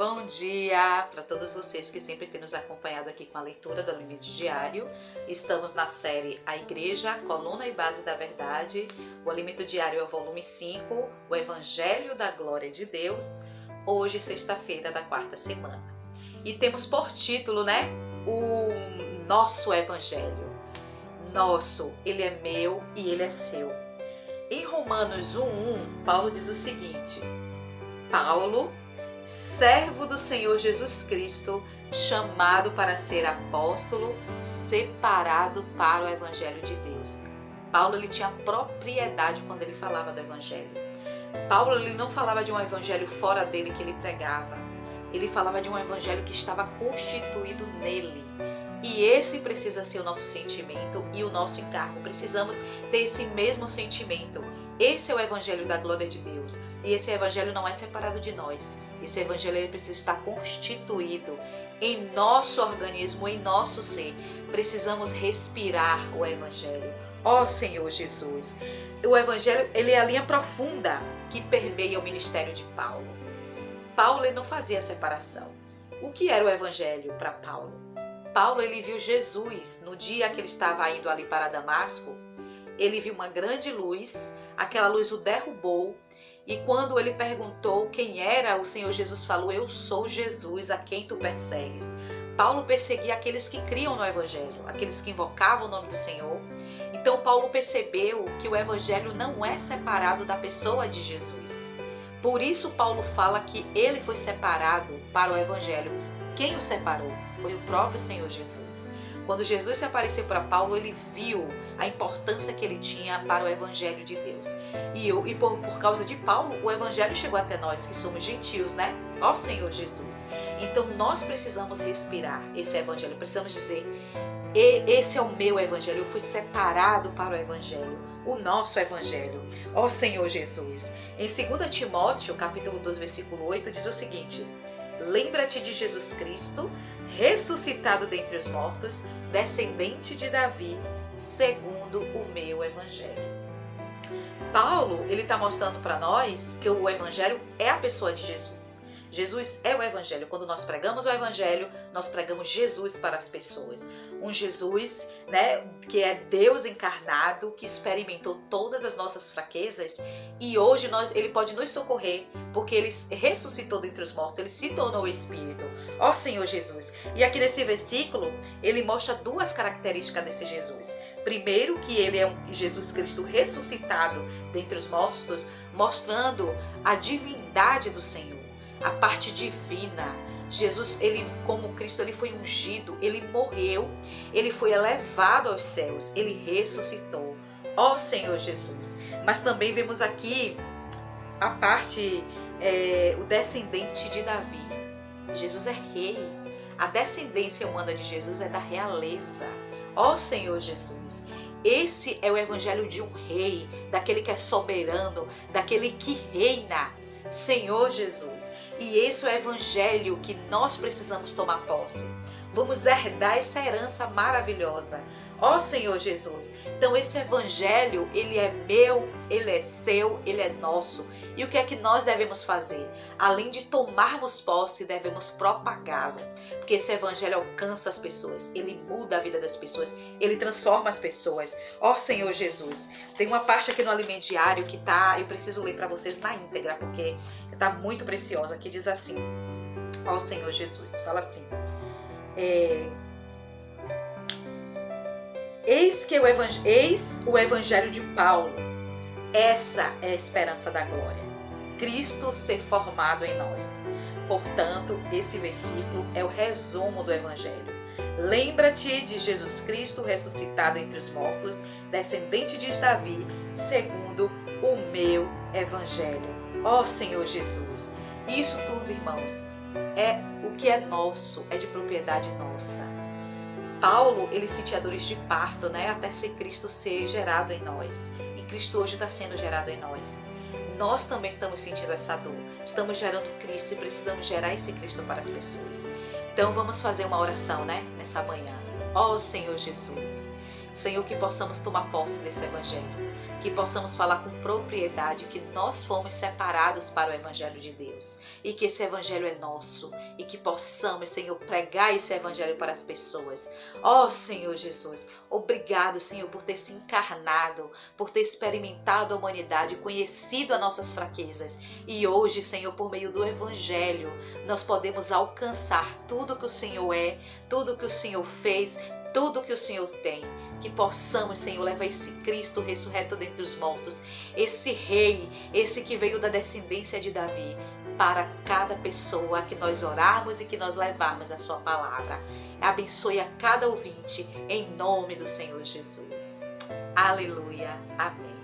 bom dia para todos vocês que sempre têm nos acompanhado aqui com a leitura do Alimento Diário. Estamos na série A Igreja, Coluna e Base da Verdade. O Alimento Diário é o volume 5, o Evangelho da Glória de Deus. Hoje, sexta-feira da quarta semana. E temos por título, o nosso Evangelho. Nosso, ele é meu e ele é seu. Em Romanos 1:1, Paulo diz o seguinte: Paulo, servo do Senhor Jesus Cristo, chamado para ser apóstolo, separado para o Evangelho de Deus. Paulo, ele tinha propriedade quando ele falava do Evangelho. Paulo, ele não falava de um Evangelho fora dele que ele pregava. Ele falava de um Evangelho que estava constituído nele. E esse precisa ser o nosso sentimento e o nosso encargo. Precisamos ter esse mesmo sentimento. Esse é o Evangelho da glória de Deus. E esse Evangelho não é separado de nós. Esse Evangelho ele precisa estar constituído em nosso organismo, em nosso ser. Precisamos respirar o Evangelho. Ó Senhor Jesus! O Evangelho ele é a linha profunda que permeia o ministério de Paulo. Paulo ele não fazia separação. O que era o Evangelho para Paulo? Paulo ele viu Jesus no dia que ele estava indo ali para Damasco. Ele viu uma grande luz, aquela luz o derrubou, e quando ele perguntou quem era, o Senhor Jesus falou: eu sou Jesus a quem tu persegues. Paulo perseguia aqueles que criam no Evangelho, aqueles que invocavam o nome do Senhor. Então Paulo percebeu que o Evangelho não é separado da pessoa de Jesus. Por isso Paulo fala que ele foi separado para o Evangelho. Quem o separou? Foi o próprio Senhor Jesus. Quando Jesus se apareceu para Paulo, ele viu a importância que ele tinha para o Evangelho de Deus. E por causa de Paulo, o Evangelho chegou até nós, que somos gentios, Ó Senhor Jesus. Então nós precisamos respirar esse Evangelho. Precisamos dizer: esse é o meu Evangelho. Eu fui separado para o Evangelho. O nosso Evangelho. Ó Senhor Jesus. Em 2 Timóteo, capítulo 2, versículo 8, diz o seguinte: lembra-te de Jesus Cristo, ressuscitado dentre os mortos, descendente de Davi, segundo o meu Evangelho. Paulo, ele está mostrando para nós que o Evangelho é a pessoa de Jesus. Jesus é o Evangelho. Quando nós pregamos o Evangelho, nós pregamos Jesus para as pessoas. Um Jesus, que é Deus encarnado, que experimentou todas as nossas fraquezas e hoje ele pode nos socorrer, porque ele ressuscitou dentre os mortos, ele se tornou Espírito. Ó Senhor Jesus! E aqui nesse versículo, ele mostra duas características desse Jesus. Primeiro, que ele é um Jesus Cristo ressuscitado dentre os mortos, mostrando a divindade do Senhor. A parte divina. Jesus, ele como Cristo, ele foi ungido, ele morreu, ele foi elevado aos céus, ele ressuscitou. Ó Senhor Jesus. Mas também vemos aqui a parte, o descendente de Davi. Jesus é rei. A descendência humana de Jesus é da realeza. Ó Senhor Jesus. Esse é o Evangelho de um rei, daquele que é soberano, daquele que reina. Senhor Jesus. E esse é o Evangelho que nós precisamos tomar posse. Vamos herdar essa herança maravilhosa. Ó Senhor Jesus. Então esse Evangelho, ele é meu, ele é seu, ele é nosso. E o que é que nós devemos fazer? Além de tomarmos posse, devemos propagá-lo. Porque esse Evangelho alcança as pessoas, ele muda a vida das pessoas, ele transforma as pessoas. Ó Senhor Jesus. Tem uma parte aqui no Alimento Diário que eu preciso ler para vocês na íntegra, porque está muito preciosa, que diz assim: ó Senhor Jesus, fala assim: Eis o Evangelho de Paulo. Essa é a esperança da glória. Cristo ser formado em nós. Portanto, esse versículo é o resumo do Evangelho. Lembra-te de Jesus Cristo ressuscitado entre os mortos, descendente de Davi, segundo o meu Evangelho. Ó Senhor Jesus. Isso tudo, irmãos, é o que é nosso, é de propriedade nossa. Paulo, ele sentia dores de parto, até ser Cristo ser gerado em nós. E Cristo hoje está sendo gerado em nós. Nós também estamos sentindo essa dor. Estamos gerando Cristo e precisamos gerar esse Cristo para as pessoas. Então vamos fazer uma oração, nessa manhã. Ó Senhor Jesus. Senhor, que possamos tomar posse desse Evangelho. que possamos falar com propriedade que nós fomos separados para o Evangelho de Deus e que esse Evangelho é nosso e que possamos, Senhor, pregar esse Evangelho para as pessoas. Ó Senhor Jesus, obrigado, Senhor, por ter se encarnado, por ter experimentado a humanidade, conhecido as nossas fraquezas. E hoje, Senhor, por meio do Evangelho, nós podemos alcançar tudo que o Senhor é, tudo que o Senhor fez, tudo que o Senhor tem. Que possamos, Senhor, levar esse Cristo ressurreto dentre os mortos, esse Rei, esse que veio da descendência de Davi, para cada pessoa a que nós orarmos e que nós levarmos a sua palavra. Abençoe a cada ouvinte, em nome do Senhor Jesus. Aleluia. Amém.